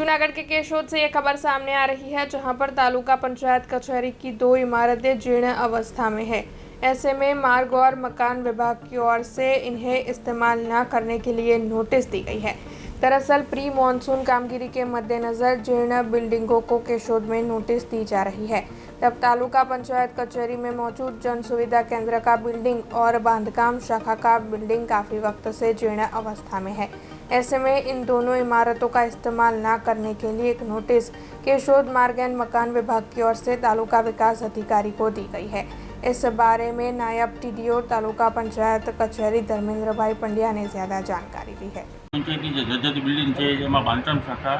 जूनागढ़ के केशोद से ये खबर सामने आ रही है, जहां पर तालुका पंचायत कचहरी की 2 इमारतें जीर्ण अवस्था में है। ऐसे में मार्ग और मकान विभाग की ओर से इन्हें इस्तेमाल न करने के लिए नोटिस दी गई है। दरअसल प्री मॉनसून कामगिरी के मद्देनजर जीर्ण बिल्डिंगों को केशोद में नोटिस दी जा रही है। तब तालुका पंचायत कचहरी में मौजूद जन सुविधा केंद्र का बिल्डिंग और बांधकाम शाखा का बिल्डिंग काफी वक्त से जीर्ण अवस्था में है। ऐसे में इन दोनों इमारतों का इस्तेमाल न करने के लिए एक नोटिस केशोद मार्ग एवं मकान विभाग की ओर से तालुका विकास अधिकारी को दी गई है। इस बारे में नायब टीडीओ तालुका पंचायत कचहरी धर्मेंद्र भाई पंड्या ने ज्यादा जानकारी दी है। पंचायत की जर्जर बिल्डिंग है एમાં બાંધકામ શાખા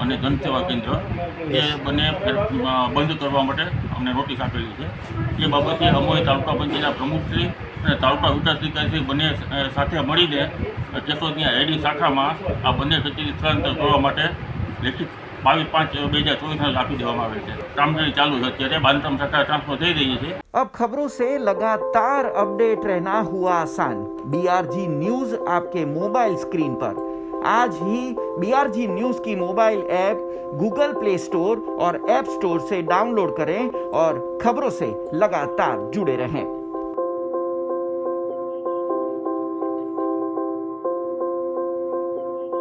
અને જનસેવા કેન્દ્ર એ બંને બંધ કરવા માટે અમને નોટિસ આપેલી છે। એ બાબતે અમોએ તાલુકા પંચાયતના પ્રમુખશ્રી અને તાલુકા વિકાસ અધિકારી બંને સાથે મળીને કેશોદની આઈડી શાખામાં આ બંને કચેરી સ્થળાંતર કરવા માટે લેખિત 22/5/2024 આપી દેવામાં આવે છે। કામગીરી ચાલુ છે, અત્યારે બાંધકામ શાખા ટ્રાન્સફર થઈ રહી છે। अब खबरों से लगातार अपडेट रहना हुआ आसान। BRG न्यूज आपके मोबाइल स्क्रीन पर आज ही BRG न्यूज की mobile app Google play store और ऐप स्टोर से डाउनलोड करें और खबरों से लगातार जुड़े रहें।